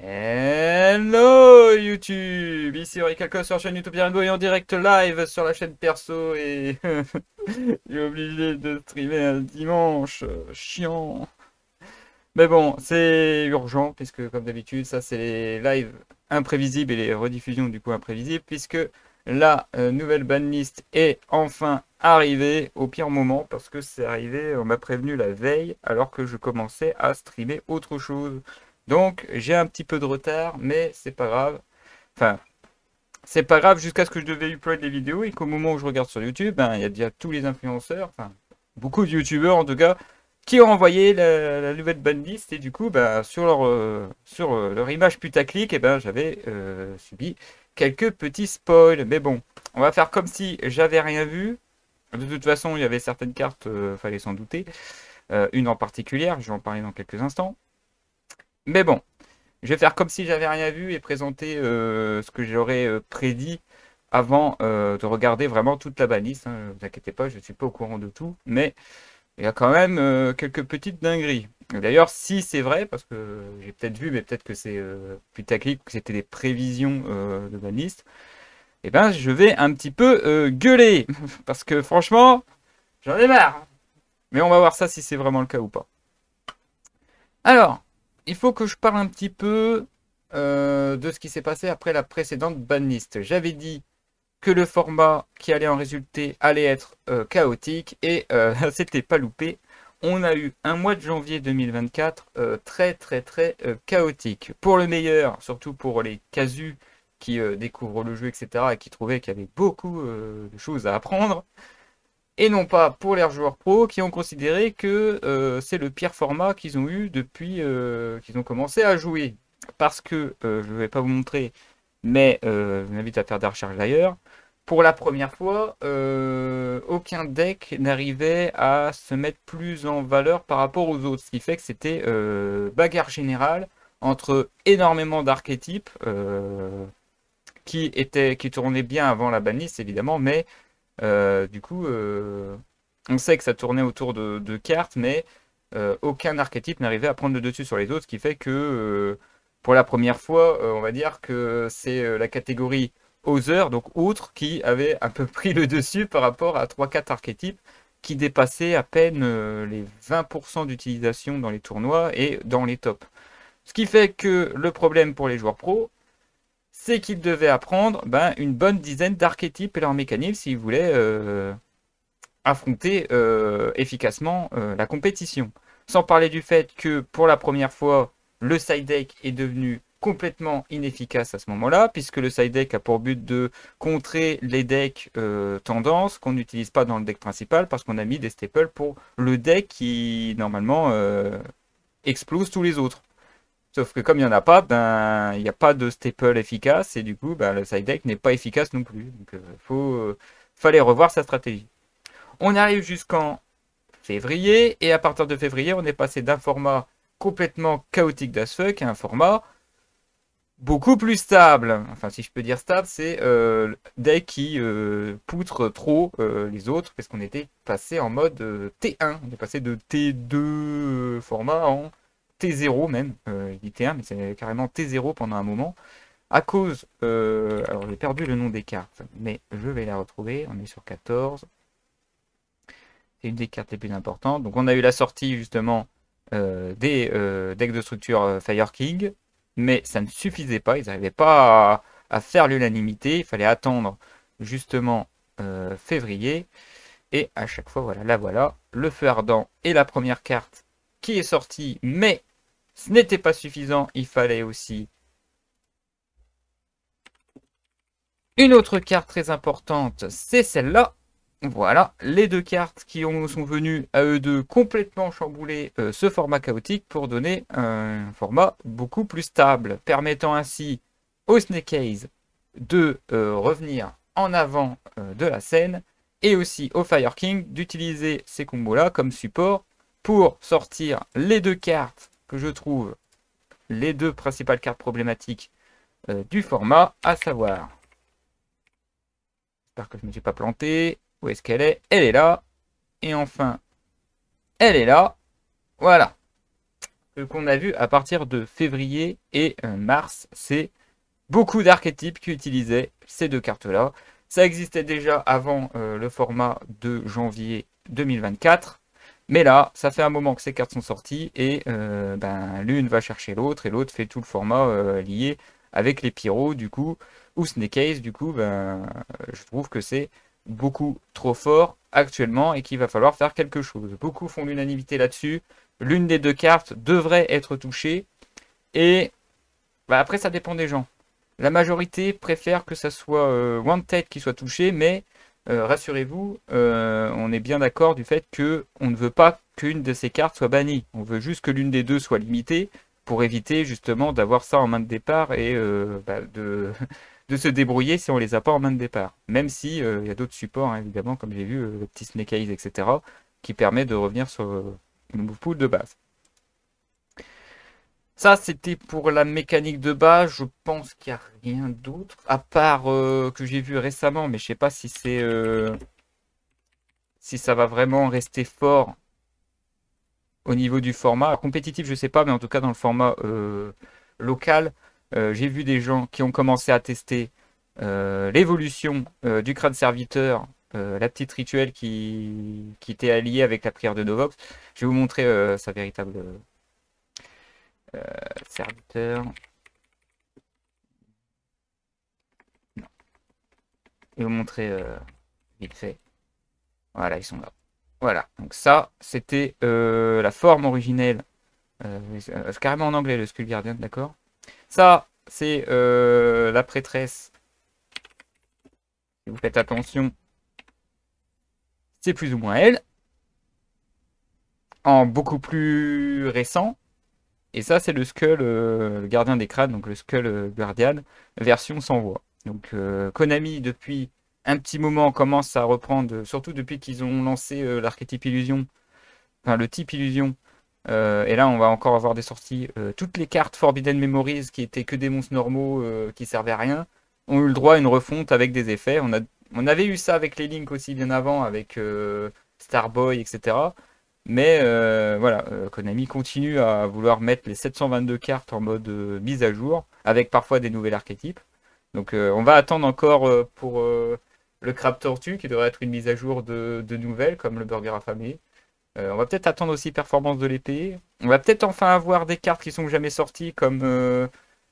Hello YouTube, ici Auricalco sur la chaîne YouTube Rainbow et en direct live sur la chaîne perso et j'ai obligé de streamer un dimanche, chiant. Mais bon, c'est urgent puisque comme d'habitude ça c'est les lives imprévisibles et les rediffusions du coup imprévisibles puisque la nouvelle banlist est enfin arrivée au pire moment parce que c'est arrivé, on m'a prévenu la veille alors que je commençais à streamer autre chose. Donc j'ai un petit peu de retard, mais c'est pas grave. Enfin, c'est pas grave jusqu'à ce que je devais upload des vidéos et qu'au moment où je regarde sur YouTube, ben, il y a déjà tous les influenceurs, enfin beaucoup de youtubeurs en tout cas, qui ont envoyé la nouvelle banlist et du coup, ben, sur leur image putaclic, et ben, j'avais subi quelques petits spoils. Mais bon, on va faire comme si j'avais rien vu. De toute façon, il y avait certaines cartes, fallait s'en douter. Une en particulier, je vais en parler dans quelques instants. Mais bon, je vais faire comme si j'avais rien vu et présenter ce que j'aurais prédit avant de regarder vraiment toute la banlist. Hein. Ne vous inquiétez pas, je ne suis pas au courant de tout, mais il y a quand même quelques petites dingueries. D'ailleurs, si c'est vrai, parce que j'ai peut-être vu, mais peut-être que c'est putaclic, que c'était des prévisions de banlist, eh ben je vais un petit peu gueuler, parce que franchement, j'en ai marre. Mais on va voir ça si c'est vraiment le cas ou pas. Alors, il faut que je parle un petit peu de ce qui s'est passé après la précédente banlist. J'avais dit que le format qui allait en résulter allait être chaotique et c'était pas loupé. On a eu un mois de janvier 2024 très chaotique. Pour le meilleur, surtout pour les casus qui découvrent le jeu, etc. et qui trouvaient qu'il y avait beaucoup de choses à apprendre. Et non pas pour les joueurs pros qui ont considéré que c'est le pire format qu'ils ont eu depuis qu'ils ont commencé à jouer. Parce que, je ne vais pas vous montrer, mais je vous invite à faire des recherches d'ailleurs. Pour la première fois, aucun deck n'arrivait à se mettre plus en valeur par rapport aux autres. Ce qui fait que c'était bagarre générale entre énormément d'archétypes qui tournaient bien avant la banlist évidemment, mais du coup, on sait que ça tournait autour de cartes, mais aucun archétype n'arrivait à prendre le dessus sur les autres, ce qui fait que pour la première fois, on va dire que c'est la catégorie Other, donc autre, qui avait un peu pris le dessus par rapport à trois quatre archétypes qui dépassaient à peine les 20% d'utilisation dans les tournois et dans les tops. Ce qui fait que le problème pour les joueurs pros, c'est qu'ils devaient apprendre une bonne dizaine d'archétypes et leurs mécanismes s'ils voulaient affronter efficacement la compétition. Sans parler du fait que pour la première fois, le side deck est devenu complètement inefficace à ce moment-là, puisque le side deck a pour but de contrer les decks tendances qu'on n'utilise pas dans le deck principal, parce qu'on a mis des staples pour le deck qui normalement explose tous les autres. Sauf que comme il n'y en a pas, ben il n'y a pas de staple efficace et du coup le side deck n'est pas efficace non plus. Donc fallait revoir sa stratégie. On arrive jusqu'en février et à partir de février on est passé d'un format complètement chaotique d'as fuck à un format beaucoup plus stable. Enfin si je peux dire stable, c'est deck qui poutre trop les autres parce qu'on était passé en mode T1. On est passé de T2 format en T0 même, je dis T1 mais c'est carrément T0 pendant un moment, à cause, alors j'ai perdu le nom des cartes, mais je vais la retrouver, on est sur 14, c'est une des cartes les plus importantes, donc on a eu la sortie justement des decks de structure Fire King, mais ça ne suffisait pas, ils n'arrivaient pas à faire l'unanimité, il fallait attendre justement février, et à chaque fois, voilà, là voilà, le feu ardent est la première carte qui est sortie, mais ce n'était pas suffisant, il fallait aussi une autre carte très importante, c'est celle-là. Voilà, les deux cartes qui sont venues à eux deux complètement chambouler ce format chaotique pour donner un format beaucoup plus stable, permettant ainsi au Snake Eyes de revenir en avant de la scène et aussi au Fire King d'utiliser ces combos-là comme support pour sortir les deux cartes que je trouve les deux principales cartes problématiques du format, à savoir, j'espère que je ne me suis pas planté, où est-ce qu'elle est? Elle est là, et enfin, elle est là, voilà. qu'on a vu à partir de février et mars. C'est beaucoup d'archétypes qui utilisaient ces deux cartes-là. Ça existait déjà avant le format de janvier 2024. Mais là, ça fait un moment que ces cartes sont sorties et ben, l'une va chercher l'autre et l'autre fait tout le format lié avec les pyros du coup, ou Snake Eyes du coup, ben, je trouve que c'est beaucoup trop fort actuellement et qu'il va falloir faire quelque chose. Beaucoup font l'unanimité là-dessus. L'une des deux cartes devrait être touchée et bah, après ça dépend des gens. La majorité préfère que ça soit Wanted qui soit touché, mais rassurez-vous, on est bien d'accord du fait que on ne veut pas qu'une de ces cartes soit bannie. On veut juste que l'une des deux soit limitée pour éviter justement d'avoir ça en main de départ et bah, de se débrouiller si on les a pas en main de départ. Même si il y a d'autres supports, hein, évidemment, comme j'ai vu, le petit Snake Eyes, etc., qui permet de revenir sur une move pool de base. Ça, c'était pour la mécanique de base. Je pense qu'il n'y a rien d'autre. À part que j'ai vu récemment, mais je sais pas si c'est si ça va vraiment rester fort au niveau du format. Alors, compétitif, je sais pas, mais en tout cas dans le format local, j'ai vu des gens qui ont commencé à tester l'évolution du crâne serviteur, la petite rituelle qui était alliée avec la prière de Novox. Je vais vous montrer sa véritable serviteur. Je vais vous montrer vite fait. Voilà, ils sont là. Voilà, donc ça, c'était la forme originelle. C'est carrément en anglais, le Skull Guardian, d'accord? Ça, c'est la prêtresse. Si vous faites attention, c'est plus ou moins elle. En beaucoup plus récent. Et ça, c'est le Skull, le gardien des crânes, donc le Skull Guardian, version sans voix. Donc Konami, depuis un petit moment, commence à reprendre, surtout depuis qu'ils ont lancé l'archétype illusion, enfin le type illusion. Et là, on va encore avoir des sorties. Toutes les cartes Forbidden Memories, qui étaient que des monstres normaux, qui servaient à rien, ont eu le droit à une refonte avec des effets. On avait eu ça avec les Link aussi bien avant, avec Starboy, etc. Mais voilà, Konami continue à vouloir mettre les 722 cartes en mode mise à jour, avec parfois des nouvelles archétypes. Donc on va attendre encore pour le Crabe Tortue, qui devrait être une mise à jour de nouvelles, comme le Burger affamé. On va peut-être attendre aussi Performance de l'épée. On va peut-être enfin avoir des cartes qui sont jamais sorties, comme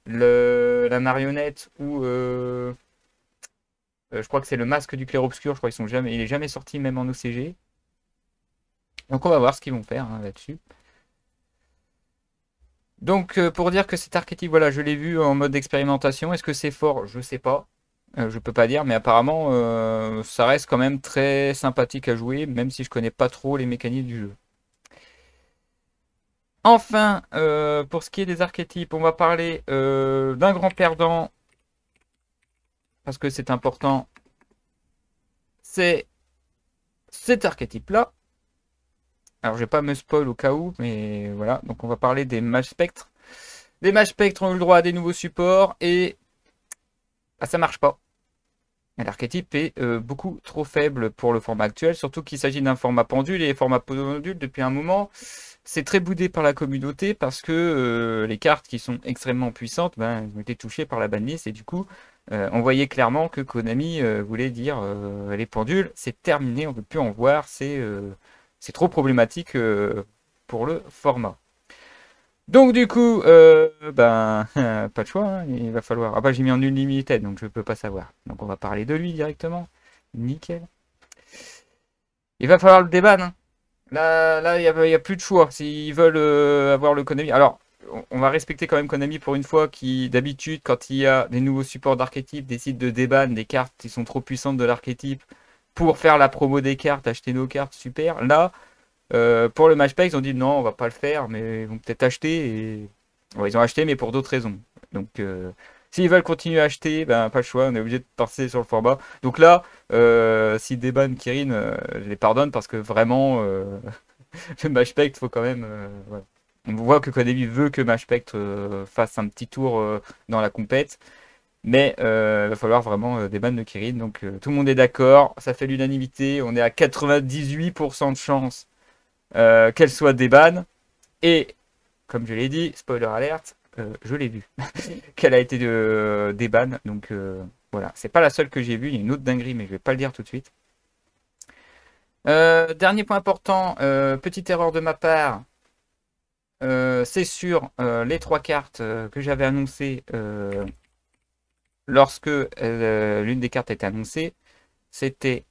la marionnette ou je crois que c'est le masque du clair-obscur. Je crois il est jamais sorti même en OCG. Donc on va voir ce qu'ils vont faire hein, là-dessus. Donc pour dire que cet archétype, voilà, je l'ai vu en mode expérimentation. Est-ce que c'est fort? Je sais pas. Je peux pas dire, mais apparemment ça reste quand même très sympathique à jouer, même si je connais pas trop les mécaniques du jeu. Enfin, pour ce qui est des archétypes, on va parler d'un grand perdant, parce que c'est important. C'est cet archétype-là. Alors, je vais pas me spoil au cas où, mais voilà. Donc, on va parler des mages spectres. Les mages spectres ont eu le droit à des nouveaux supports et bah, ça marche pas. L'archétype est beaucoup trop faible pour le format actuel, surtout qu'il s'agit d'un format pendule, et les formats pendules, depuis un moment, c'est très boudé par la communauté parce que les cartes qui sont extrêmement puissantes ben, ont été touchées par la banlist, et du coup, on voyait clairement que Konami voulait dire les pendules, c'est terminé, on ne peut plus en voir, c'est trop problématique pour le format. Donc du coup, ben, pas de choix, hein, il va falloir... Ah bah j'ai mis en unlimited, donc je peux pas savoir. Donc on va parler de lui directement. Nickel. Il va falloir le déban. Hein. Là, y a plus de choix. S'ils veulent avoir le Konami... Alors, on va respecter quand même Konami pour une fois qui, d'habitude, quand il y a des nouveaux supports d'archétypes, décide de déban des cartes qui sont trop puissantes de l'archétype pour faire la promo des cartes, acheter nos cartes, super. Là... pour le matchpack, ils ont dit non, on va pas le faire, mais ils vont peut-être acheter. Et... Ouais, ils ont acheté, mais pour d'autres raisons. Donc, s'ils veulent continuer à acheter, ben pas le choix, on est obligé de passer sur le format. Donc là, si déban Kirin, je les pardonne parce que vraiment, le matchpack, faut quand même. Voilà. On voit que Konami veut que matchpack fasse un petit tour dans la compète. Mais il va falloir vraiment déban de Kirin. Donc tout le monde est d'accord, ça fait l'unanimité. On est à 98% de chance qu'elle soit déban. Et comme je l'ai dit, spoiler alert, je l'ai vue. Qu'elle a été déban. Donc voilà, c'est pas la seule que j'ai vue. Il y a une autre dinguerie, mais je vais pas le dire tout de suite. Dernier point important, petite erreur de ma part. C'est sur les 3 cartes que j'avais annoncées lorsque l'une des cartes était annoncée. C'était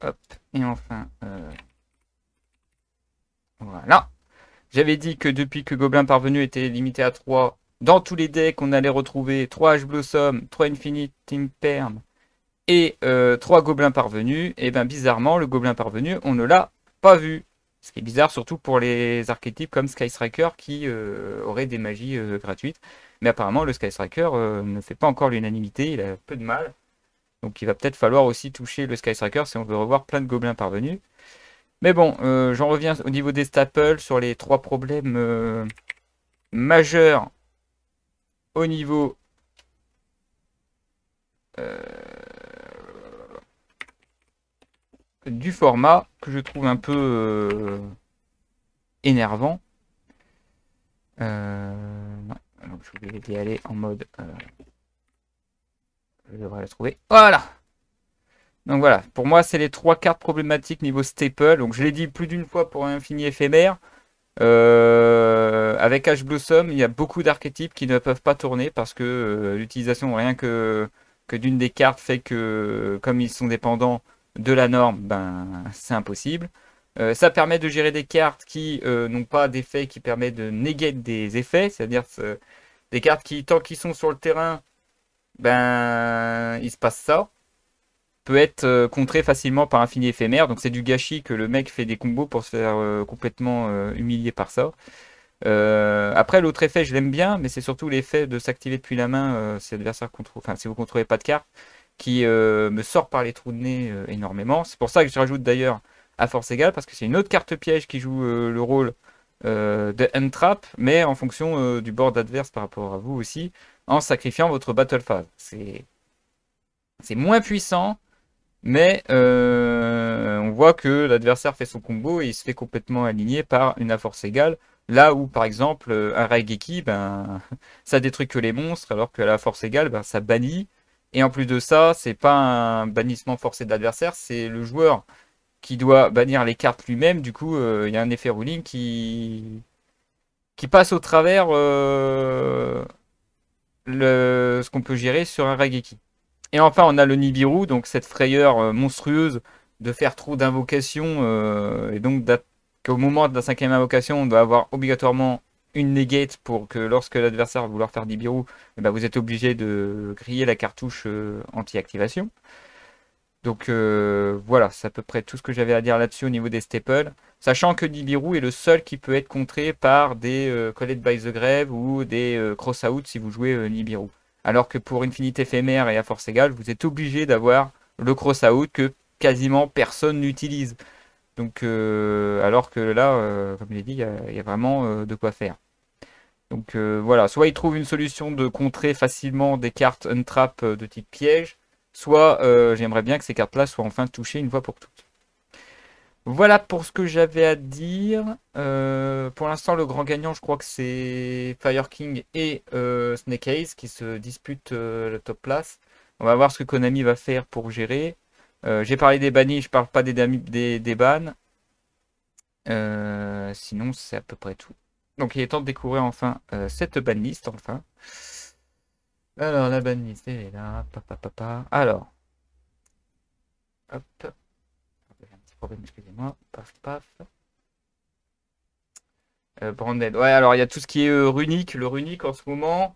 hop, et enfin voilà. J'avais dit que depuis que Gobelin Parvenu était limité à 3, dans tous les decks, on allait retrouver 3 H Blossom, 3 Infinite Imperm et 3 Gobelins Parvenus. Et bien bizarrement, le Gobelin Parvenu, on ne l'a pas vu. Ce qui est bizarre, surtout pour les archétypes comme Sky Striker qui auraient des magies gratuites. Mais apparemment, le Sky Striker ne fait pas encore l'unanimité, il a peu de mal. Donc il va peut-être falloir aussi toucher le Sky Striker si on veut revoir plein de Gobelins Parvenus. Mais bon, j'en reviens au niveau des staples sur les 3 problèmes majeurs au niveau du format que je trouve un peu énervant. Non, donc je vais d'y aller en mode. Je devrais la trouver. Voilà! Donc voilà, pour moi, c'est les 3 cartes problématiques niveau staple. Donc je l'ai dit plus d'une fois pour un infini éphémère. Avec Ash Blossom, il y a beaucoup d'archétypes qui ne peuvent pas tourner parce que l'utilisation rien que d'une des cartes fait que, comme ils sont dépendants de la norme, ben c'est impossible. Ça permet de gérer des cartes qui n'ont pas d'effet qui permet de néguer des effets, c'est-à-dire des cartes qui, tant qu'ils sont sur le terrain, ben il se passe ça. Peut être contré facilement par infini éphémère, donc c'est du gâchis que le mec fait des combos pour se faire complètement humilier par ça. Après l'autre effet je l'aime bien, mais c'est surtout l'effet de s'activer depuis la main si l'adversaire contrôle, enfin si vous contrôlez pas de carte, qui me sort par les trous de nez énormément. C'est pour ça que je rajoute d'ailleurs à force égale, parce que c'est une autre carte piège qui joue le rôle de Entrap, mais en fonction du board adverse par rapport à vous aussi, en sacrifiant votre battle phase. C'est moins puissant, mais on voit que l'adversaire fait son combo et il se fait complètement aligner par une à force égale. Là où par exemple un Raigeki, ben, ça détruit que les monstres, alors que la force égale, ben, ça bannit. Et en plus de ça, c'est pas un bannissement forcé de l'adversaire, c'est le joueur qui doit bannir les cartes lui-même. Du coup, il y a un effet ruling qui passe au travers ce qu'on peut gérer sur un Raigeki. Et enfin, on a le Nibiru, donc cette frayeur monstrueuse de faire trop d'invocations, et donc qu'au moment de la 5e invocation, on doit avoir obligatoirement une negate pour que lorsque l'adversaire va vouloir faire Nibiru, eh ben, vous êtes obligé de griller la cartouche anti-activation. Donc voilà, c'est à peu près tout ce que j'avais à dire là-dessus au niveau des staples. Sachant que Nibiru est le seul qui peut être contré par des Collect by the Grave ou des Cross-Out si vous jouez Nibiru. Alors que pour Infinite éphémère et à force égale, vous êtes obligé d'avoir le Cross-Out que quasiment personne n'utilise. Donc alors que là, comme je l'ai dit, il y a vraiment de quoi faire. Donc voilà, soit il trouve une solution de contrer facilement des cartes Untrap de type piège, soit j'aimerais bien que ces cartes-là soient enfin touchées une fois pour toutes. Voilà pour ce que j'avais à dire. Pour l'instant, le grand gagnant, je crois que c'est Fire King et Snake Eyes qui se disputent la top place. On va voir ce que Konami va faire pour gérer. J'ai parlé des bannis, je parle pas des bans. Sinon, c'est à peu près tout. Donc, il est temps de découvrir enfin cette banlist, enfin. Alors, la banlist, elle est là. Alors, hop. J'ai un petit problème, excusez-moi. Paf, paf. Branded. Ouais, alors il y a tout ce qui est runique. Le runique en ce moment,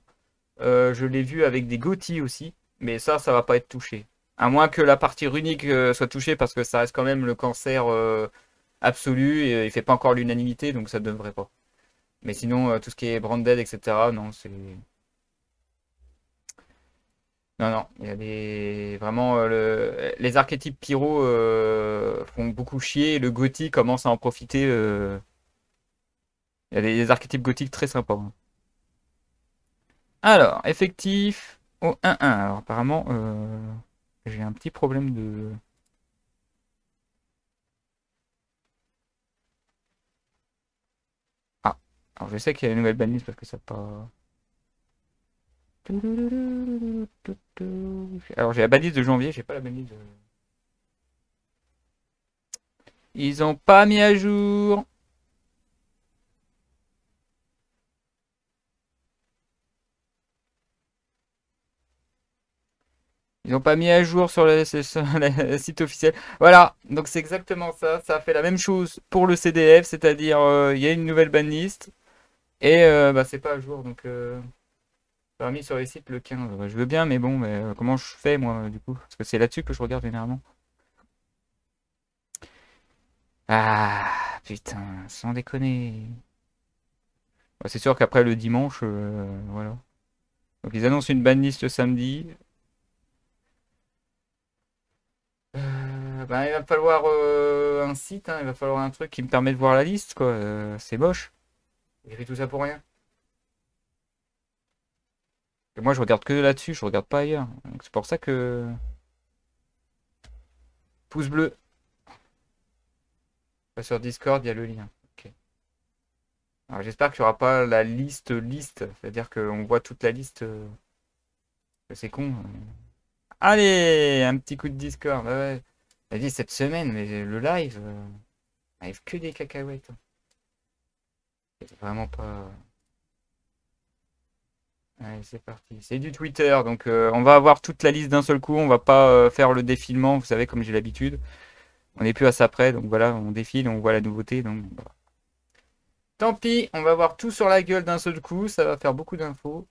je l'ai vu avec des Gothi aussi. Mais ça va pas être touché. À moins que la partie runique soit touchée parce que ça reste quand même le cancer absolu et il fait pas encore l'unanimité donc ça devrait pas. Mais sinon, tout ce qui est branded, etc., non, c'est. Non, non, il y a des. Vraiment, les archétypes pyro font beaucoup chier et le Gothi commence à en profiter. Il y a des archétypes gothiques très sympas, hein. Alors, effectif. au 1-1. Alors apparemment, j'ai un petit problème de... Ah, alors je sais qu'il y a une nouvelle banlist parce que ça pas... Alors j'ai la banlist de janvier, j'ai pas la banlist de... Ils ont pas mis à jour. Ils n'ont pas mis à jour sur sur le site officiel. Voilà, donc c'est exactement ça. Ça a fait la même chose pour le CDF, c'est-à-dire il y a une nouvelle banlist et bah, c'est pas à jour. Donc pas mis sur les sites le 15. Ouais, je veux bien, mais bon, mais, comment je fais moi du coup? Parce que c'est là-dessus que je regarde généralement. Ah putain, sans déconner. Bah, c'est sûr qu'après le dimanche, voilà. Donc ils annoncent une banlist le samedi. Bah, il va falloir un site, hein, il va falloir un truc qui me permet de voir la liste, quoi. C'est moche. J'ai fait tout ça pour rien. Et moi, je regarde que là-dessus, je regarde pas ailleurs. Donc, c'est pour ça que... Pouce bleu. Bah, sur Discord, il y a le lien. Ok. Alors, j'espère qu'il n'y aura pas la liste. C'est-à-dire qu'on voit toute la liste. C'est con. Allez, un petit coup de Discord. Ouais, ouais. J'ai dit cette semaine, mais le live, arrive que des cacahuètes, hein. C'est vraiment pas... Allez, c'est parti. C'est du Twitter, donc on va avoir toute la liste d'un seul coup. On va pas faire le défilement, vous savez, comme j'ai l'habitude. On n'est plus à ça près, donc voilà, on défile, on voit la nouveauté. Donc voilà. Tant pis, on va voir tout sur la gueule d'un seul coup. Ça va faire beaucoup d'infos.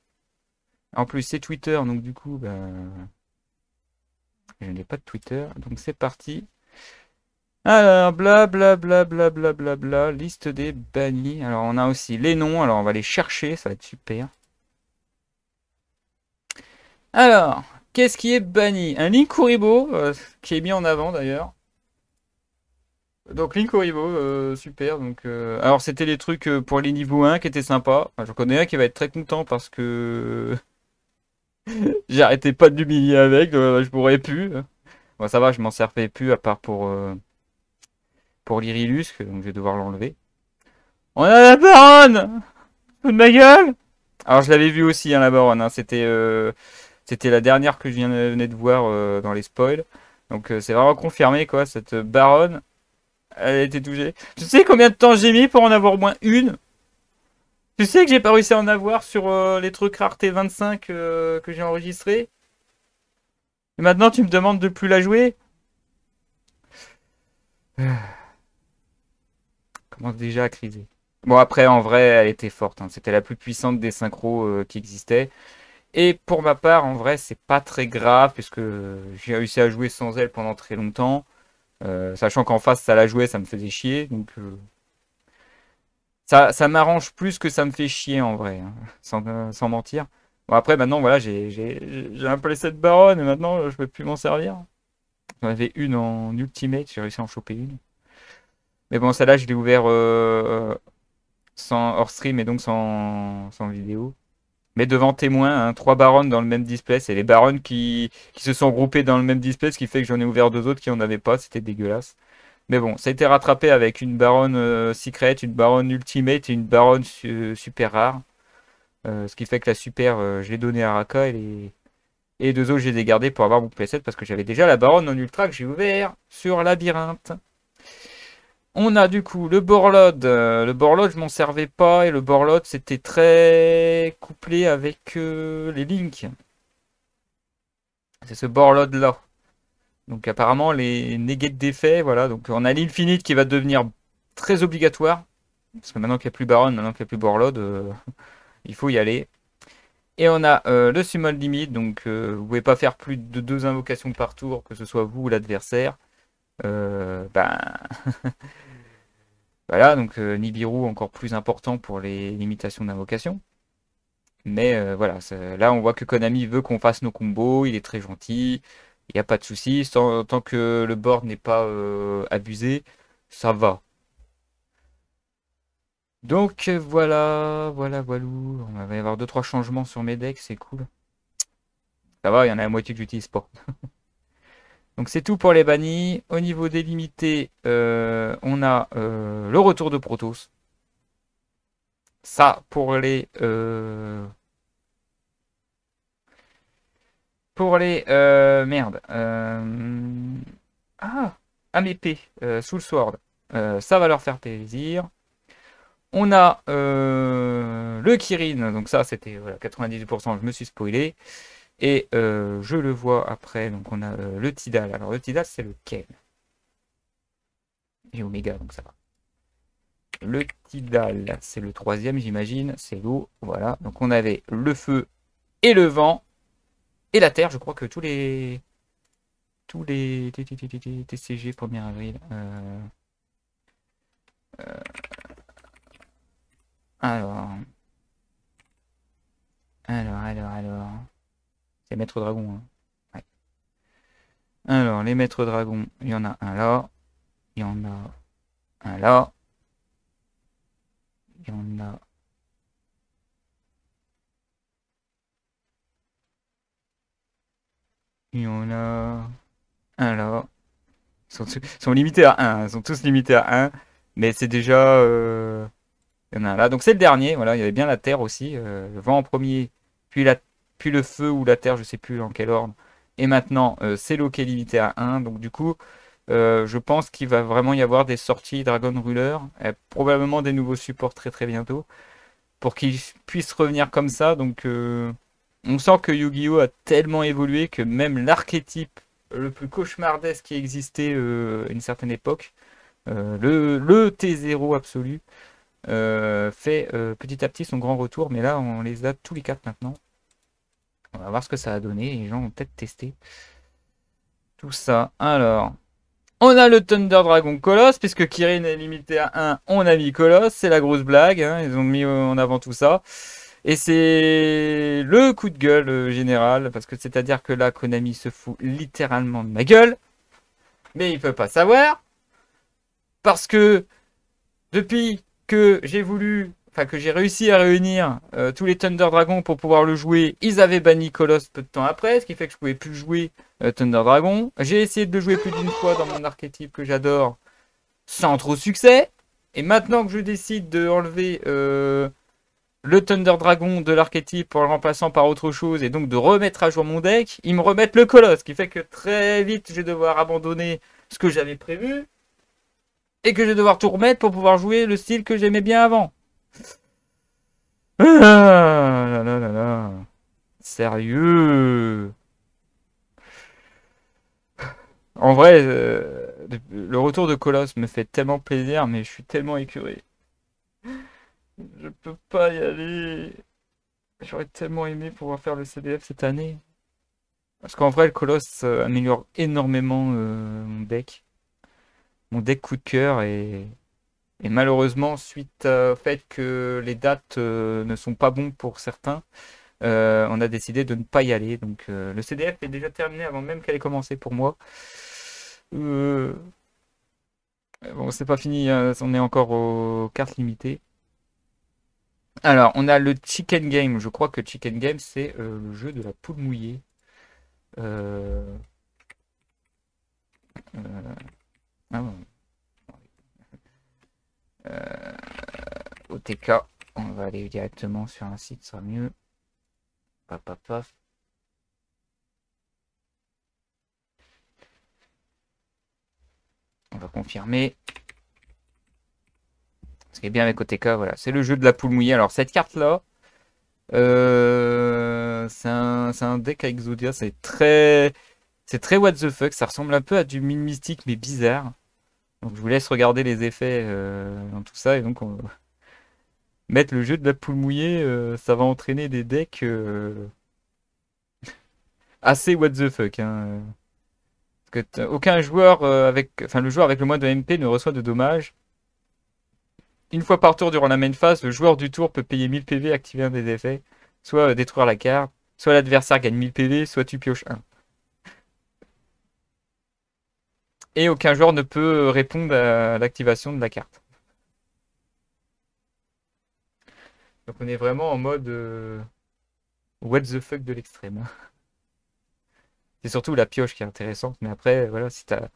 En plus, c'est Twitter, donc du coup, ben, je n'ai pas de Twitter. Donc c'est parti. Alors, bla bla bla bla bla bla bla, liste des bannis. Alors on a aussi les noms, alors on va les chercher, ça va être super. Alors, qu'est-ce qui est banni? Un link Kuribo, qui est mis en avant d'ailleurs. Donc Link Oribo, super. Donc, alors c'était les trucs pour les niveaux 1 qui étaient sympas. Enfin, j'en connais un qui va être très content parce que j'arrêtais pas de l'humilier avec, je pourrais plus. Bon, ça va, je m'en servais plus à part pour l'Irilusque, donc je vais devoir l'enlever. On a la baronne! Fous de ma gueule! Alors je l'avais vu aussi, hein, la baronne, hein, c'était la dernière que je venais de voir dans les spoils. Donc c'est vraiment confirmé quoi, cette baronne, elle a été touchée. Tu sais combien de temps j'ai mis pour en avoir au moins une? Tu sais que j'ai pas réussi à en avoir sur les trucs rareté 25 que j'ai enregistrés. Et maintenant tu me demandes de plus la jouer? Commence déjà à criser. Bon après en vrai elle était forte, hein. C'était la plus puissante des synchros qui existaient. Et pour ma part en vrai c'est pas très grave puisque j'ai réussi à jouer sans elle pendant très longtemps. Sachant qu'en face ça la jouait, ça me faisait chier. Donc ça m'arrange plus que ça me fait chier en vrai, hein, sans mentir. Bon après maintenant voilà j'ai un playset de baronne et maintenant je peux plus m'en servir. J'en avais une en ultimate, j'ai réussi à en choper une. Mais bon celle-là je l'ai ouvert sans hors stream et donc sans vidéo. Mais devant témoin, hein, trois baronnes dans le même display, c'est les baronnes qui se sont groupées dans le même display, ce qui fait que j'en ai ouvert deux autres qui en avaient pas, c'était dégueulasse. Mais bon, ça a été rattrapé avec une baronne secret, une baronne ultimate et une baronne super rare. Ce qui fait que la super, je l'ai donnée à Raka et les deux autres, je les ai gardés pour avoir mon playset parce que j'avais déjà la baronne en ultra que j'ai ouvert sur Labyrinthe. On a du coup le Borlode. Le Borlode, je m'en servais pas et le Borlode, c'était très couplé avec les Links. C'est ce Borlode là. Donc apparemment les négates d'effet, voilà. Donc on a l'Infinite qui va devenir très obligatoire. Parce que maintenant qu'il n'y a plus Baron, maintenant qu'il n'y a plus Borlode, il faut y aller. Et on a le Summon Limit, donc vous pouvez pas faire plus de 2 invocations par tour, que ce soit vous ou l'adversaire. Ben voilà, donc Nibiru encore plus important pour les limitations d'invocation. Mais voilà, là on voit que Konami veut qu'on fasse nos combos, il est très gentil, il n'y a pas de souci, tant que le board n'est pas abusé, ça va. Donc voilà, voilà, voilà. On va y avoir deux trois changements sur mes decks, c'est cool. Ça va, il y en a la moitié que j'utilise pas. Donc c'est tout pour les bannis. Au niveau des limités, on a le retour de Protoss. Ça, merde. Ah, AMP, Soul Sword. Ça va leur faire plaisir. On a le Kirin, donc ça c'était voilà, 98%, je me suis spoilé. Et je le vois après, donc on a le Tidal. Alors le Tidal c'est lequel? Et Omega, donc ça va. Le Tidal, c'est le troisième j'imagine, c'est l'eau. Voilà, donc on avait le feu et le vent et la terre. Je crois que tous les TCG 1er avril. Alors, alors. C'est Maître Dragon. Hein. Ouais. Alors, les Maîtres Dragons, il y en a un là. Il y en a un là. Il y en a. Il y en a un là. Ils sont limités à un. Ils sont tous limités à un. Mais c'est déjà. Il y en a un là. Donc c'est le dernier. Voilà, il y avait bien la terre aussi. Le vent en premier. Puis le feu ou la terre, je sais plus en quel ordre. Et maintenant, c'est l'eau qui est limité à un. Donc du coup. Je pense qu'il va vraiment y avoir des sorties Dragon Ruler, probablement des nouveaux supports très très bientôt, pour qu'ils puissent revenir comme ça. Donc on sent que Yu-Gi-Oh! A tellement évolué que même l'archétype le plus cauchemardesque qui existait à une certaine époque, le T0 absolu, fait petit à petit son grand retour. Mais là, on les a tous les quatre maintenant. On va voir ce que ça a donné. Les gens vont peut-être tester tout ça. Alors. On a le Thunder Dragon Colosse, puisque Kirin est limité à 1, on a mis Colosse, c'est la grosse blague, hein, ils ont mis en avant tout ça. Et c'est le coup de gueule général, parce que c'est-à-dire que là, Konami se fout littéralement de ma gueule, mais il peut pas savoir, parce que depuis que j'ai voulu, enfin que j'ai réussi à réunir tous les Thunder Dragon pour pouvoir le jouer, ils avaient banni Colosse peu de temps après, ce qui fait que je pouvais plus jouer Thunder Dragon. J'ai essayé de le jouer plus d'une fois dans mon archétype que j'adore, sans trop succès. Et maintenant que je décide de enlever le Thunder Dragon de l'archétype en le remplaçant par autre chose et donc de remettre à jour mon deck, ils me remettent le Colosse, ce qui fait que très vite je vais devoir abandonner ce que j'avais prévu et que je vais devoir tout remettre pour pouvoir jouer le style que j'aimais bien avant. Ah là là là là. Sérieux. En vrai, le retour de Colosse me fait tellement plaisir, mais je suis tellement écœuré. Je peux pas y aller. J'aurais tellement aimé pouvoir faire le CDF cette année. Parce qu'en vrai, le Colosse améliore énormément mon deck. Mon deck coup de cœur. Et malheureusement, suite au fait que les dates ne sont pas bons pour certains, on a décidé de ne pas y aller. Donc le CDF est déjà terminé avant même qu'elle ait commencé pour moi. Euh, bon, c'est pas fini, hein, on est encore aux cartes limitées. Alors, on a le Chicken Game. Je crois que Chicken Game, c'est le jeu de la poule mouillée. Euh, euh, ah ouais. OTK, on va aller directement sur un site, ce sera mieux. Paf, paf, paf. On va confirmer. Ce qui est bien avec OTK, voilà, c'est le jeu de la poule mouillée. Alors, cette carte-là, c'est un deck avec Exodia, c'est très what the fuck. Ça ressemble un peu à du mine mystique, mais bizarre. Donc, je vous laisse regarder les effets dans tout ça. Et donc, mettre le jeu de la poule mouillée, ça va entraîner des decks assez what the fuck. Hein. Parce que aucun joueur enfin le joueur avec le moins de MP ne reçoit de dommages. Une fois par tour durant la main phase, le joueur du tour peut payer 1000 PV et activer un des effets. Soit détruire la carte, soit l'adversaire gagne 1000 PV, soit tu pioches 1. Et aucun joueur ne peut répondre à l'activation de la carte. Donc on est vraiment en mode what the fuck de l'extrême. C'est surtout la pioche qui est intéressante, mais après, voilà, si t'as...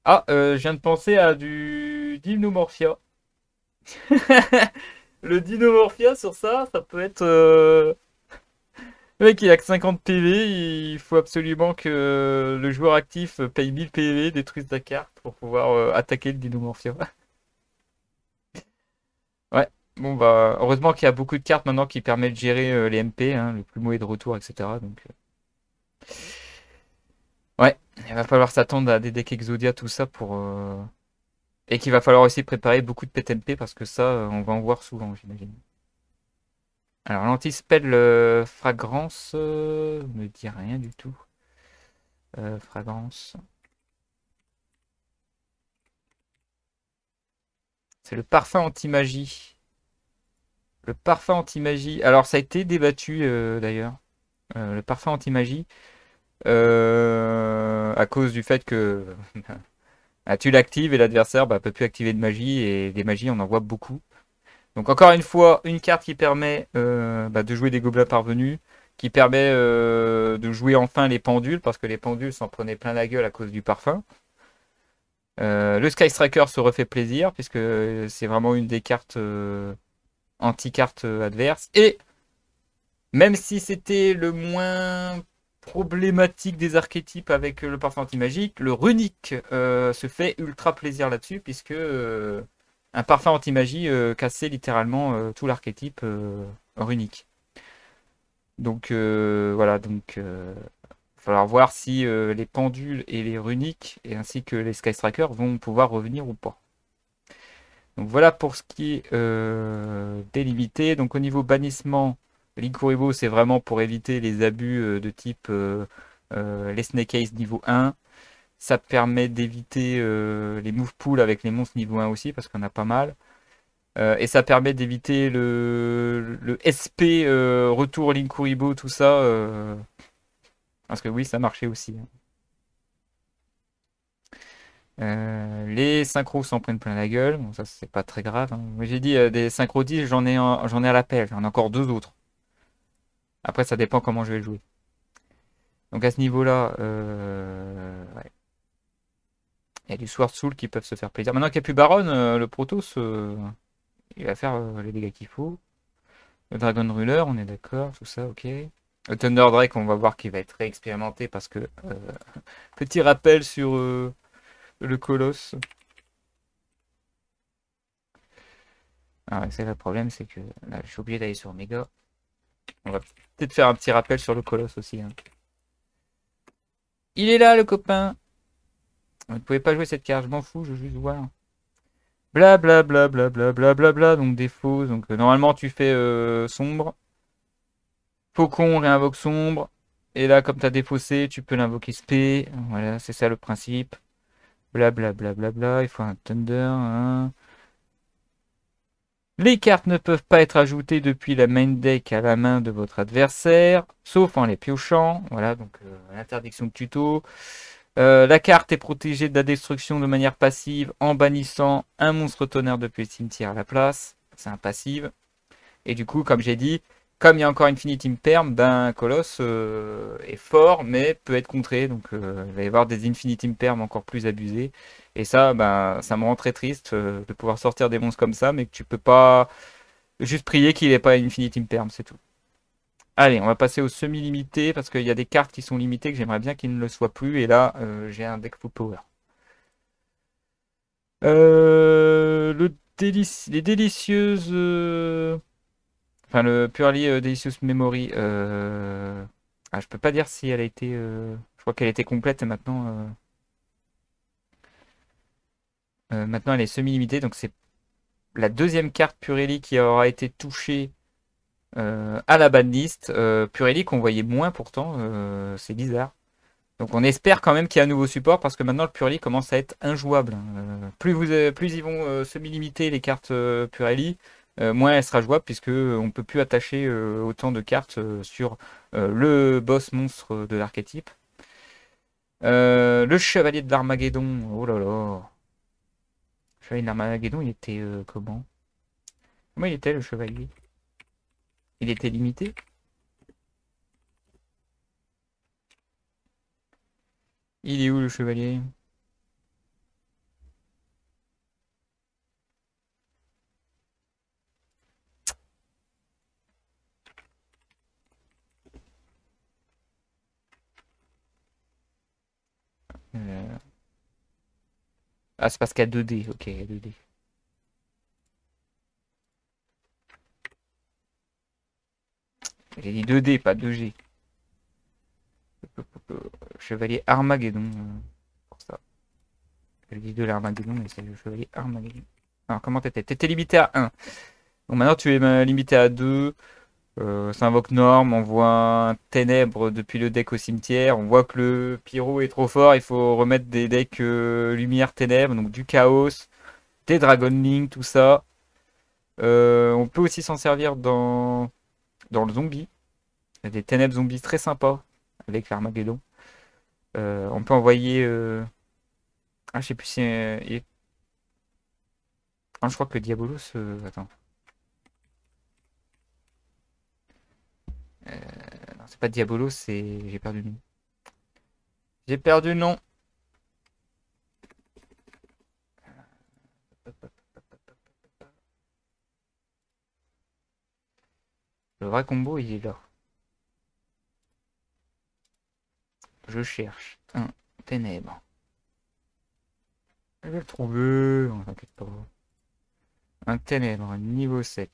Ah, je viens de penser à du Dinomorphia. Le Dinomorphia sur ça, ça peut être... Le mec, il a que 50 PV, il faut absolument que le joueur actif paye 1000 PV, détruise sa carte pour pouvoir attaquer le Dinomorphia. Ouais, bon bah, heureusement qu'il y a beaucoup de cartes maintenant qui permettent de gérer les MP, hein, le plus mauvais de retour, etc. Donc, ouais, il va falloir s'attendre à des decks Exodia, tout ça pour... Et qu'il va falloir aussi préparer beaucoup de PTMP parce que ça, on va en voir souvent, j'imagine. Alors, l'anti-spell fragrance me dit rien du tout. Fragrance. C'est le parfum anti-magie. Le parfum anti-magie. Alors, ça a été débattu d'ailleurs. Le parfum anti-magie. À cause du fait que ah, tu l'actives et l'adversaire bah, peut plus activer de magie. Et des magies, on en voit beaucoup. Donc, encore une fois, une carte qui permet bah, de jouer des gobelins parvenus. Qui permet de jouer enfin les pendules. Parce que les pendules s'en prenaient plein la gueule à cause du parfum. Le Sky Striker se refait plaisir. Puisque c'est vraiment une des cartes anti-carte adverse. Et même si c'était le moins problématique des archétypes avec le parfum anti-magique, le runique se fait ultra plaisir là-dessus, puisque un parfum anti-magie cassait littéralement tout l'archétype runique. Donc voilà, donc il va falloir voir si les pendules et les runiques, et ainsi que les Sky Strikers, vont pouvoir revenir ou pas. Donc voilà pour ce qui est délimité. Donc au niveau bannissement, Linkuriboh c'est vraiment pour éviter les abus de type les Snake Eyes niveau 1. Ça permet d'éviter les move pool avec les monstres niveau 1 aussi, parce qu'on a pas mal. Et ça permet d'éviter le SP retour Linkuriboh, tout ça. Parce que oui, ça marchait aussi, hein. Les synchros s'en prennent plein la gueule. Bon, ça, c'est pas très grave, hein. Moi, j'ai dit des synchros 10, j'en ai à l'appel. J'en ai encore deux autres. Après, ça dépend comment je vais le jouer. Donc, à ce niveau-là, ouais. Il y a du Sword Soul qui peuvent se faire plaisir. Maintenant qu'il n'y a plus Baron, le Protoss, il va faire les dégâts qu'il faut. Le Dragon Ruler, on est d'accord, tout ça, ok. Le Thunder Drake, on va voir qu'il va être réexpérimenté parce que, petit rappel sur le Colosse. Ah, c'est le problème, c'est que là, je suis obligé d'aller sur Omega. On va peut-être faire un petit rappel sur le Colosse aussi, hein. Il est là, le copain. Vous ne pouvez pas jouer cette carte, je m'en fous, je veux juste voir. Bla bla bla bla bla bla bla bla, donc défaut. Donc normalement tu fais sombre. Faucon réinvoque sombre. Et là, comme tu as défaussé, tu peux l'invoquer spé. Voilà, c'est ça le principe. Bla bla bla bla bla. Il faut un Thunder, hein. Les cartes ne peuvent pas être ajoutées depuis la main deck à la main de votre adversaire, sauf en les piochant. Voilà, donc l'interdiction de tuto. La carte est protégée de la destruction de manière passive en bannissant un monstre tonnerre depuis le cimetière à la place. C'est un passif. Et du coup, comme j'ai dit, comme il y a encore Infinite Imperm, ben Colosse est fort, mais peut être contré. Donc il va y avoir des Infinite Imperm encore plus abusés. Et ça, ben, ça me rend très triste de pouvoir sortir des monstres comme ça, mais que tu peux pas juste prier qu'il n'ait pas Infinite Imperm, c'est tout. Allez, on va passer au semi-limité, parce qu'il y a des cartes qui sont limitées que j'aimerais bien qu'ils ne le soient plus. Et là, j'ai un deck full power. Les délicieuses... Enfin, le Purely Delicious Memory. Ah, je peux pas dire si elle a été. Je crois qu'elle était complète et maintenant, maintenant elle est semi-limitée. Donc c'est la deuxième carte Purely qui aura été touchée à la banlist. Purely qu'on voyait moins pourtant. C'est bizarre. Donc on espère quand même qu'il y a un nouveau support parce que maintenant le Purely commence à être injouable, hein. Plus ils vont semi-limiter les cartes Purely, moins elle sera jouable puisque on ne peut plus attacher autant de cartes sur le boss monstre de l'archétype. Le chevalier de l'Armageddon, oh là là. Le chevalier de l'Armageddon, il était comment? Comment il était le chevalier? Il était limité? Il est où le chevalier? Euh, Ah, c'est parce qu'il y a 2D. Ok, il y a 2D. J'ai dit 2D, pas 2G. Chevalier Armageddon. Pour ça. J'ai dit de l'Armageddon, mais c'est le chevalier Armageddon. Alors, comment t'étais? T'étais limité à 1. Donc maintenant, tu es limité à 2. Ça invoque Norme, on voit un ténèbre depuis le deck au cimetière, on voit que le pyro est trop fort, il faut remettre des decks lumière ténèbres, donc du chaos, des Dragon Link, tout ça. On peut aussi s'en servir dans le zombie. Il y a des ténèbres zombies très sympas avec l'Armageddon. On peut envoyer. Ah, je sais plus si. Ah, je crois que le Diabolos. Attends. Non, c'est pas Diabolos, c'est. J'ai perdu le nom. J'ai perdu le nom. Le vrai combo, il est là. Je cherche un ténèbre. Je vais le trouver, on t'inquiète pas. Un ténèbre niveau 7.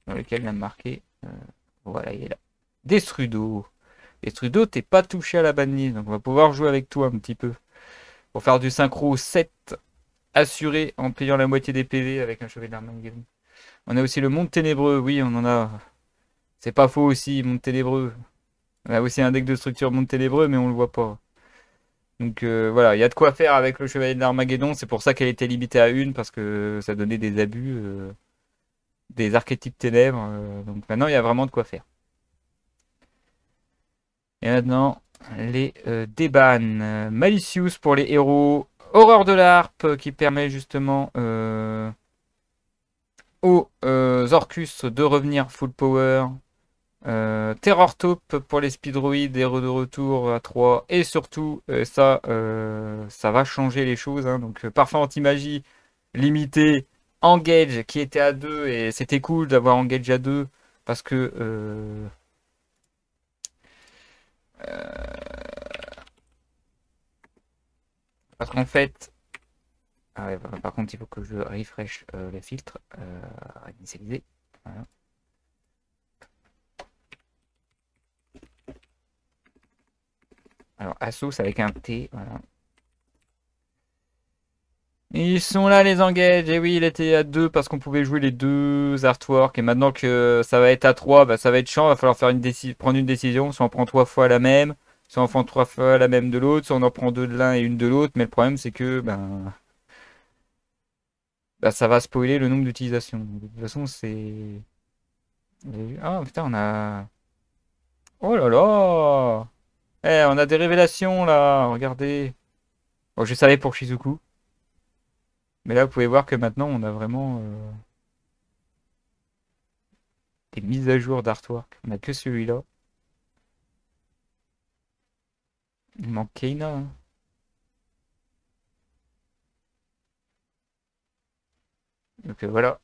Dans lequel il a marqué. Voilà, il est là. Destrudo. Destrudo, t'es pas touché à la banlise, donc on va pouvoir jouer avec toi un petit peu. Pour faire du synchro 7 assuré en payant la moitié des PV avec un chevalier d'Armageddon. On a aussi le monde ténébreux, oui, on en a. C'est pas faux aussi, monde ténébreux. On a aussi un deck de structure monde ténébreux, mais on le voit pas. Donc voilà, il y a de quoi faire avec le chevalier de l'Armageddon. C'est pour ça qu'elle était limitée à une, parce que ça donnait des abus, des archétypes ténèbres. Donc maintenant, il y a vraiment de quoi faire. Et maintenant, les débannes. Malicious pour les héros. Horreur de l'Harpe qui permet justement aux Orcus de revenir full power. Terror Taupe pour les speedroïdes, héros de retour à 3. Et surtout, ça va changer les choses. Hein. Donc, parfum anti-magie limité, Engage qui était à 2. Et c'était cool d'avoir Engage à 2. Parce que. Parce qu'en fait. Ah ouais, par contre, il faut que je refresh les filtres. Initialiser. Voilà. Alors, Asos avec un T. Voilà. Ils sont là les Engage, et oui il était à 2 parce qu'on pouvait jouer les deux artworks et maintenant que ça va être à 3, bah, ça va être chiant, il va falloir faire prendre une décision, soit on prend 3 fois la même, soit on prend 3 fois la même de l'autre, soit on en prend 2 de l'un et une de l'autre, mais le problème c'est que bah, ça va spoiler le nombre d'utilisations. De toute façon c'est... Ah putain on a... Oh là là. Eh on a des révélations là, regardez. Bon je savais pour Shizuku, mais là vous pouvez voir que maintenant on a vraiment... des mises à jour d'artwork. On a que celui-là. Il manque Keina. Hein. Donc voilà.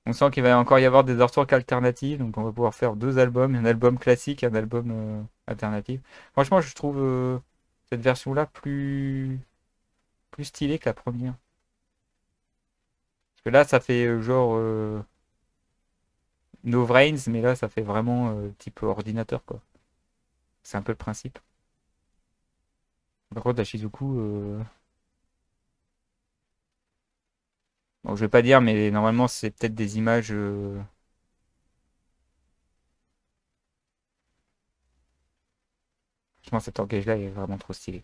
On sent qu'il va encore y avoir des artworks alternatifs. Donc on va pouvoir faire deux albums. Un album classique et un album alternatif. Franchement, je trouve cette version-là plus stylée que la première. Parce que là, ça fait genre No Brains, mais là, ça fait vraiment type ordinateur, quoi. C'est un peu le principe. Par contre, la Shizuku, bon, je vais pas dire, mais normalement, c'est peut-être des images. Franchement, cet engage-là est vraiment trop stylé.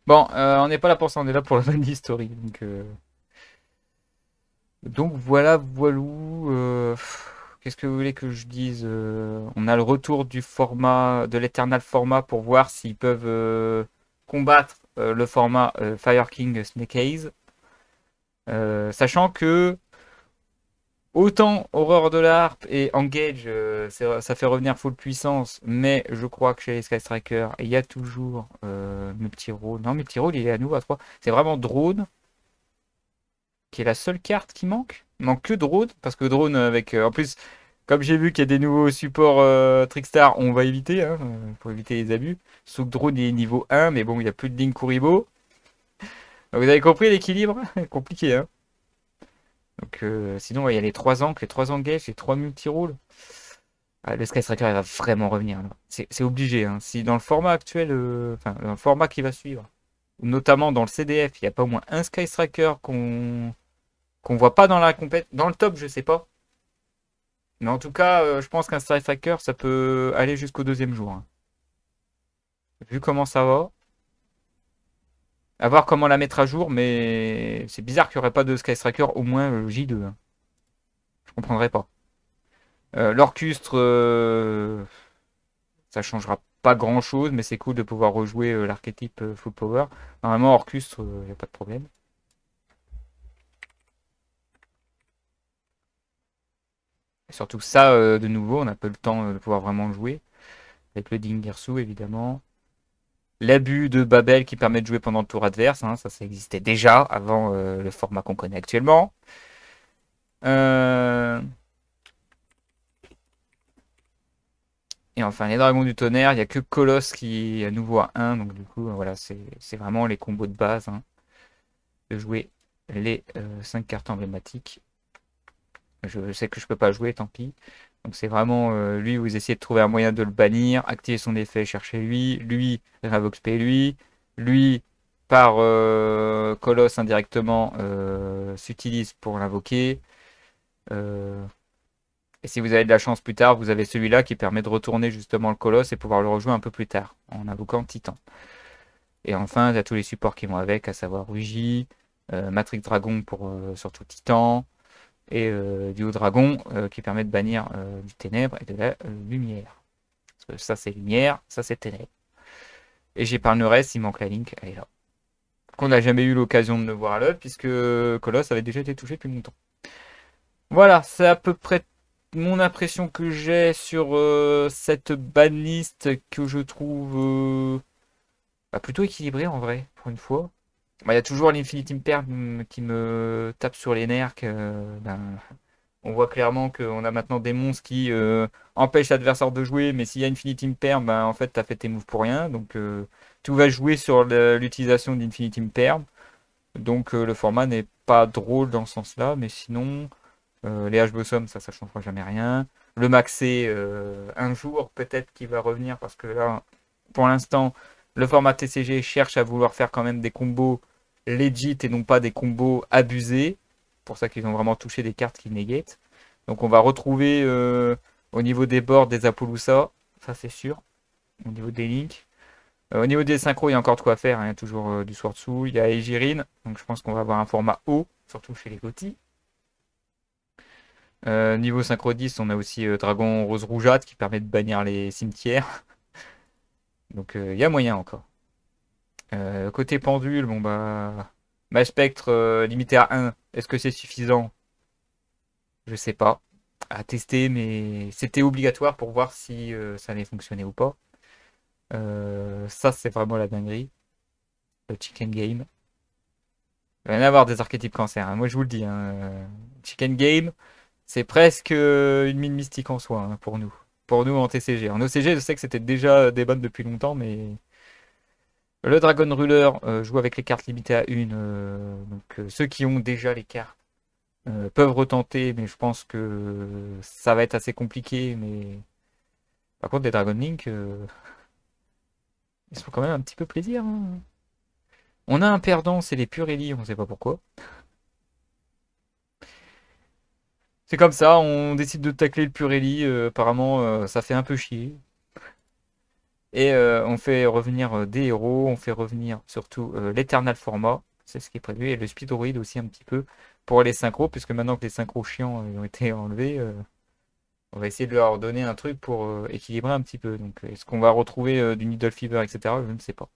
Bon, on n'est pas là pour ça, on est là pour la bonne history. Donc voilà, voilou. Qu'est-ce que vous voulez que je dise? On a le retour du format, de l'Eternal format pour voir s'ils peuvent combattre le format Fire King Snake Eyes. Sachant que Autant Horreur de la Harpe et Engage, ça fait revenir full puissance, mais je crois que chez les Sky Striker, il y a toujours Multirole. Non, Multirole, il est à nouveau à 3. C'est vraiment Drone, qui est la seule carte qui manque. Il manque que Drone, parce que Drone, avec. En plus, comme j'ai vu qu'il y a des nouveaux supports Trickstar, on va éviter, hein, pour éviter les abus. Sauf que Drone il est niveau 1, mais bon, il n'y a plus de Link Kuribo. Donc, vous avez compris l'équilibre? Compliqué, hein. Donc, sinon, ouais, il y a les 3 ancres, les 3 engages, les 3 multirôles. Ah, le Sky Striker, il va vraiment revenir, là. C'est obligé, hein. Si dans le format actuel, enfin, dans le format qui va suivre, ou notamment dans le CDF, il n'y a pas au moins un Sky Striker qu'on voit pas dans la compète. Dans le top, je sais pas. Mais en tout cas, je pense qu'un Sky Striker, ça peut aller jusqu'au deuxième jour, hein. Vu comment ça va. À voir comment la mettre à jour, mais c'est bizarre qu'il n'y aurait pas de Sky Striker au moins J2, hein. Je comprendrais pas. L'orchestre, ça changera pas grand chose, mais c'est cool de pouvoir rejouer l'archétype full power. Normalement, orchestre, il n'y a pas de problème. Et surtout ça, de nouveau, on n'a pas le temps de pouvoir vraiment jouer. Avec le Dingirsu, évidemment. L'abus de Babel qui permet de jouer pendant le tour adverse, hein, ça existait déjà avant le format qu'on connaît actuellement. Euh, Et enfin, les dragons du tonnerre, il n'y a que Colosse qui est à nouveau à 1. Donc du coup, voilà, c'est vraiment les combos de base, hein, de jouer les 5 cartes emblématiques. Je sais que je peux pas jouer, tant pis. Donc c'est vraiment lui, vous essayez de trouver un moyen de le bannir, activer son effet, chercher lui, lui, Ravox P lui, lui, par Colosse indirectement, s'utilise pour l'invoquer. Euh, Et si vous avez de la chance plus tard, vous avez celui-là qui permet de retourner justement le colosse et pouvoir le rejouer un peu plus tard, en invoquant Titan. Et enfin, il y a tous les supports qui vont avec, à savoir Rugy, Matrix Dragon pour surtout Titan, et Duo Dragon qui permet de bannir du ténèbre et de la lumière. Parce que ça c'est lumière, ça c'est ténèbres. Et j'épargne le reste, il manque la Link, elle est là. Qu'on n'a jamais eu l'occasion de le voir à l'œuvre, puisque Colosse avait déjà été touché depuis longtemps. Voilà, c'est à peu près mon impression que j'ai sur cette banlist que je trouve plutôt équilibrée en vrai, pour une fois. Bah, il y a toujours l'Infinity Impair qui me tape sur les nerfs. On voit clairement qu'on a maintenant des monstres qui empêchent l'adversaire de jouer, mais s'il y a Infinity Impair, ben, en fait, t'as fait tes moves pour rien. Donc tout va jouer sur l'utilisation d'Infinity Impair. Donc le format n'est pas drôle dans ce sens-là, mais sinon. Les H-Bosom, ça changera jamais rien. Le maxé, un jour, peut-être qu'il va revenir parce que là, pour l'instant, le format TCG cherche à vouloir faire quand même des combos legit et non pas des combos abusés. C'est pour ça qu'ils ont vraiment touché des cartes qui negate. Donc on va retrouver au niveau des boards des Apollousa, ça c'est sûr, au niveau des links. Au niveau des synchros, il y a encore de quoi faire, hein. Il y a toujours du Sword Soul, il y a Ejirin, donc je pense qu'on va avoir un format haut, surtout chez les Gotti. Niveau synchro 10, on a aussi Dragon Rose Rougeâtre qui permet de bannir les cimetières. Donc il y a moyen encore. Côté pendule, bon bah. Ma spectre limité à 1, est-ce que c'est suffisant? Je sais pas. À tester, mais c'était obligatoire pour voir si ça allait fonctionner ou pas. Ça, c'est vraiment la dinguerie. Le Chicken Game. Il va y en avoir des archétypes cancer, hein. Moi, je vous le dis, hein. Chicken Game, c'est presque une mine mystique en soi, hein, pour nous. Pour nous en TCG. En OCG, je sais que c'était déjà des bonnes depuis longtemps, mais le Dragon Ruler joue avec les cartes limitées à une. Donc ceux qui ont déjà les cartes peuvent retenter, mais je pense que ça va être assez compliqué. Mais par contre, les Dragon Link, ils se font quand même un petit peu plaisir, hein. On a un perdant, c'est les Purelli, on sait pas pourquoi. C'est comme ça, on décide de tacler le Purelli, apparemment ça fait un peu chier. Et on fait revenir des héros, on fait revenir surtout l'Eternal Format, c'est ce qui est prévu, et le Speedroid aussi un petit peu pour les synchros, puisque maintenant que les synchros chiants ont été enlevés, on va essayer de leur donner un truc pour équilibrer un petit peu. Donc est-ce qu'on va retrouver du Needle Fever, etc. Je ne sais pas.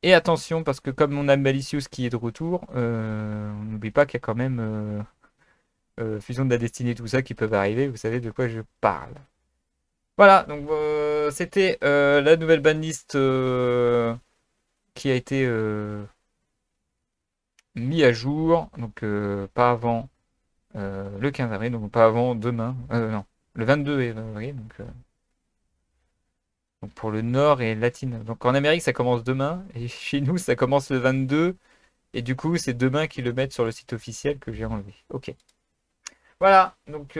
Et attention, parce que comme on a Malicious qui est de retour, on n'oublie pas qu'il y a quand même Fusion de la destinée, tout ça qui peuvent arriver, vous savez de quoi je parle. Voilà, donc c'était la nouvelle banlist qui a été mis à jour, donc pas avant le 15 avril, donc pas avant demain, non, le 22 avril, donc pour le Nord et Latine. Donc en Amérique ça commence demain, et chez nous ça commence le 22, et du coup c'est demain qu'ils le mettent sur le site officiel que j'ai enlevé. Ok. Voilà, donc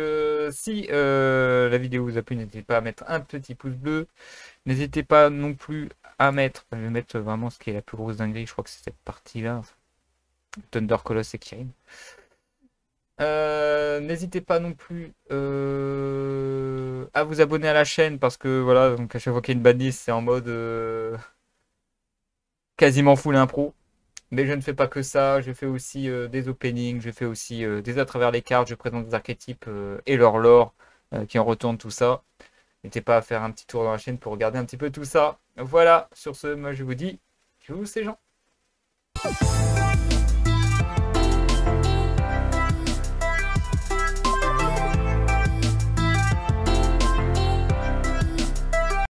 si la vidéo vous a plu, n'hésitez pas à mettre un petit pouce bleu. N'hésitez pas non plus à mettre, je vais mettre vraiment ce qui est la plus grosse dinguerie, je crois que c'est cette partie-là, Thunder Coloss et Kirin. N'hésitez pas non plus à vous abonner à la chaîne parce que voilà, donc à chaque fois qu'il y a une banlist, c'est en mode quasiment full impro. Mais je ne fais pas que ça, je fais aussi des openings, je fais aussi des à travers les cartes, je présente des archétypes et leur lore qui en retournent tout ça. N'hésitez pas à faire un petit tour dans la chaîne pour regarder un petit peu tout ça. Voilà, sur ce, moi je vous dis, tous ces gens.